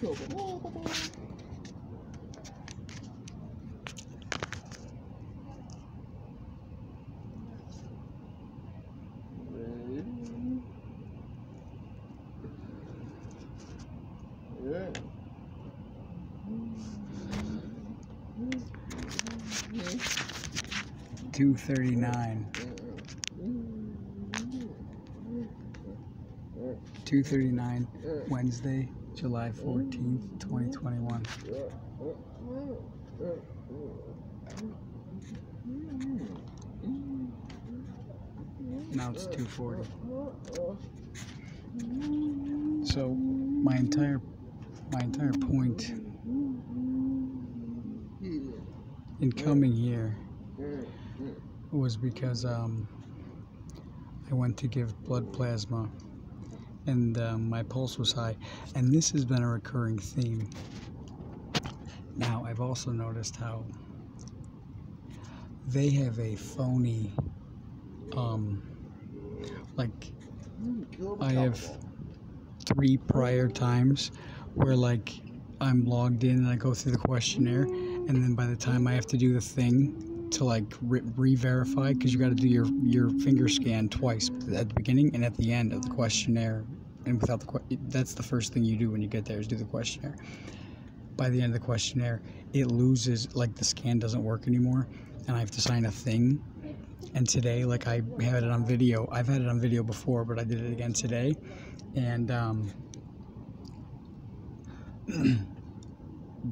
$2.39. 2:39, Wednesday, July 14th, 2021. Now it's 2:40. So my entire point in coming here was because I went to give blood plasma, and my pulse was high, and this has been a recurring theme. Now, I've also noticed how they have a phony, like, I have 3 prior times where, like, I'm logged in and I go through the questionnaire, and then by the time I have to do the thing to, like, re-verify, because you got to do your finger scan twice, at the beginning and at the end of the questionnaire, and without that's the first thing you do when you get there, is do the questionnaire. By the end of the questionnaire, it loses, like, the scan doesn't work anymore, and I have to sign a thing. And today, like, I had it on video. I've had it on video before, but I did it again today, and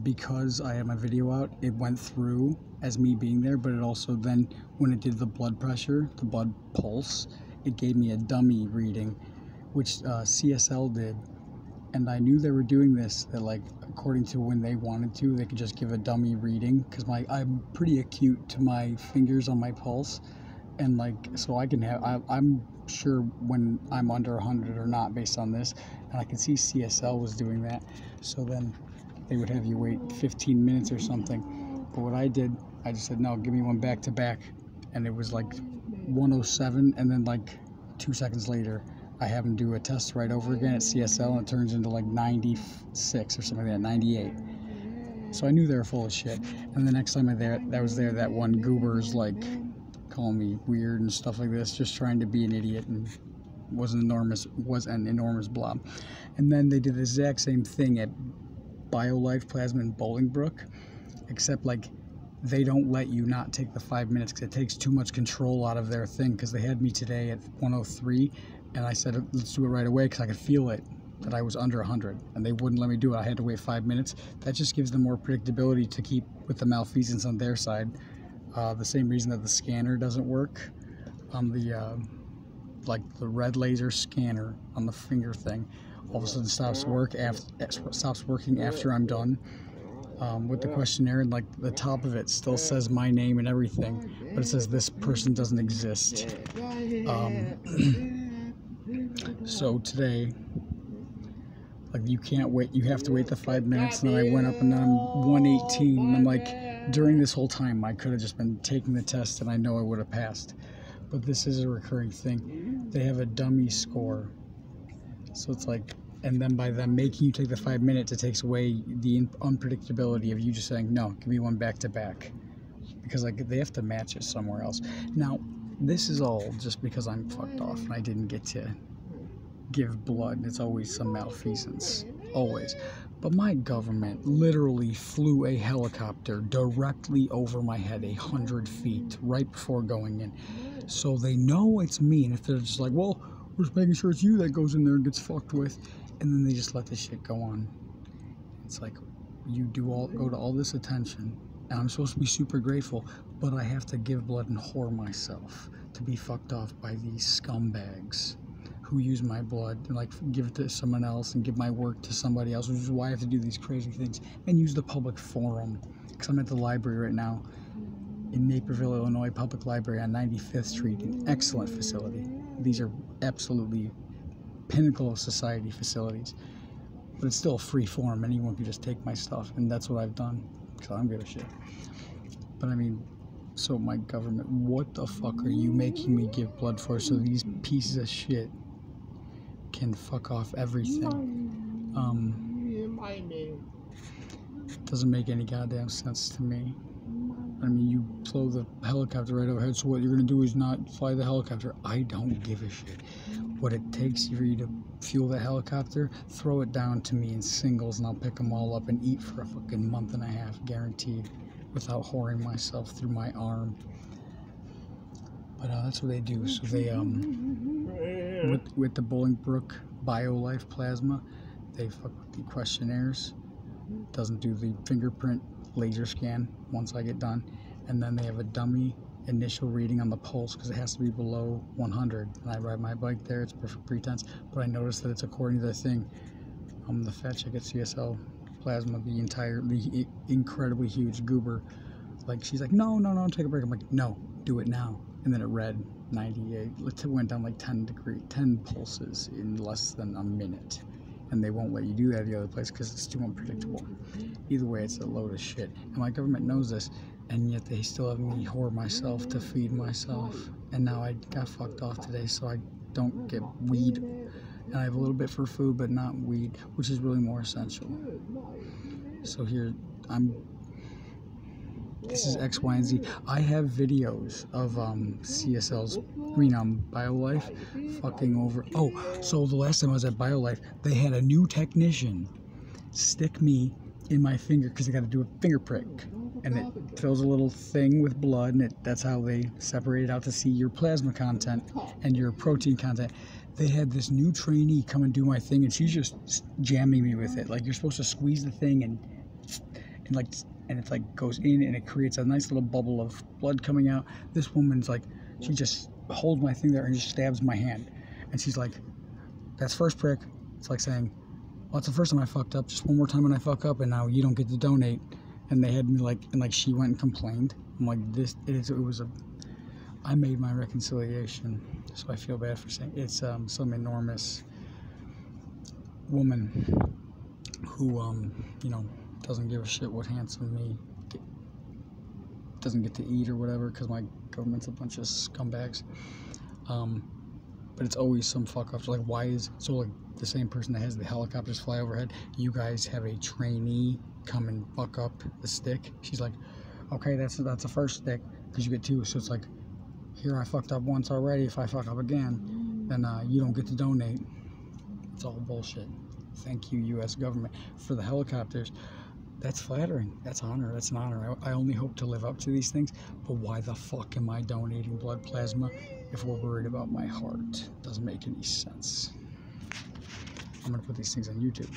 because I had my video out, it went through as me being there, but it also then, when it did the blood pressure, the blood pulse, it gave me a dummy reading, which CSL did. And I knew they were doing this, that, like, according to when they wanted to, they could just give a dummy reading, because I'm pretty acute to my fingers on my pulse, and, like, so I can have, I'm sure when I'm under 100 or not based on this, and I can see CSL was doing that, so then they would have you wait 15 minutes or something. But what I did, I just said, no, give me one back to back, and it was like 107, and then, like, 2 seconds later, I have them do a test right over again at CSL, and it turns into like 96 or something like that, 98. So I knew they were full of shit. And the next time I was there, that one goober's like calling me weird and stuff like this, just trying to be an idiot, and was an enormous blob. And then they did the exact same thing at BioLife Plasma in Bolingbrook, except, like, they don't let you not take the 5 minutes because it takes too much control out of their thing, because they had me today at 103, and I said, let's do it right away, because I could feel it, that I was under 100, and they wouldn't let me do it. I had to wait 5 minutes. That just gives them more predictability to keep with the malfeasance on their side. The same reason that the scanner doesn't work on the, like, the red laser scanner on the finger thing, all of a sudden stops working after I'm done with the questionnaire, and, like, the top of it still says my name and everything, but it says this person doesn't exist. So today, like, you can't wait, you have to wait the 5 minutes, and then I went up and then I'm 118, and I'm like, during this whole time I could have just been taking the test and I know I would have passed. But this is a recurring thing. They have a dummy score, so it's like, and then by them making you take the 5 minutes, it takes away the unpredictability of you just saying, no, give me one back to back, because, like, they have to match it somewhere else. Now, this is all just because I'm fucked off and I didn't get to give blood. It's always some malfeasance, always. But my government literally flew a helicopter directly over my head 100 feet right before going in, so they know it's me. And if they're just like, well, we're just making sure it's you that goes in there and gets fucked with, and then they just let this shit go on, it's like, you go to all this attention, and I'm supposed to be super grateful, but I have to give blood and whore myself to be fucked off by these scumbags who use my blood and, like, give it to someone else and give my work to somebody else, which is why I have to do these crazy things and use the public forum. Because I'm at the library right now in Naperville, Illinois, Public Library on 95th Street, an excellent facility. These are absolutely pinnacle of society facilities, but it's still a free forum. Anyone can just take my stuff, and that's what I've done, because I don't give a shit. But I mean, so my government, what the fuck are you making me give blood for, so these pieces of shit can fuck off everything? Doesn't make any goddamn sense to me. I mean, you blow the helicopter right overhead, so what you're gonna do is not fly the helicopter. I don't give a shit. What it takes for you to fuel the helicopter, throw it down to me in singles, and I'll pick them all up and eat for a fucking month and a half, guaranteed, without whoring myself through my arm. But that's what they do. So they with the Bolingbrook BioLife plasma, they fuck with the questionnaires. Doesn't do the fingerprint laser scan once I get done, and then they have a dummy initial reading on the pulse because it has to be below 100. And I ride my bike there. It's perfect pretense, but I noticed that it's according to the thing. The fat chick at CSL plasma, the incredibly huge goober, like she's like, no, take a break. I'm like, no, do it now. And then it read 98. It went down like 10 pulses in less than a minute. And they won't let you do that at the other place because it's too unpredictable. Either way, it's a load of shit. And my government knows this, and yet they still have me whore myself to feed myself. And now I got fucked off today, so I don't get weed. And I have a little bit for food, but not weed, which is really more essential. So here, this is X, Y, and Z. I have videos of BioLife fucking over. Oh, so the last time I was at BioLife, they had a new technician stick me in my finger because they got to do a finger prick, and it fills a little thing with blood, and that's how they separate it out to see your plasma content and your protein content. They had this new trainee come and do my thing, and she's just jamming me with it. Like, you're supposed to squeeze the thing and it's like goes in and it creates a nice little bubble of blood coming out. This woman's like, she just holds my thing there and just stabs my hand, and she's like, that's first prick. It's like saying, well, it's the first time I fucked up, just one more time and I fuck up, and now you don't get to donate. And they had me like, and like she went and complained. I'm like, I made my reconciliation, so I feel bad for saying it's some enormous woman who doesn't give a shit what handsome me doesn't get to eat or whatever because my government's a bunch of scumbags. But it's always some fuck ups. Like, why is so like the same person that has the helicopters fly overhead, you guys have a trainee come and fuck up the stick? She's like, okay, that's the first stick because you get two. So it's like, here, I fucked up once already. If I fuck up again, then you don't get to donate. It's all bullshit. Thank you, U.S. government, for the helicopters. That's flattering. That's honor. That's an honor. I only hope to live up to these things. But why the fuck am I donating blood plasma if we're worried about my heart? Doesn't make any sense. I'm gonna put these things on YouTube.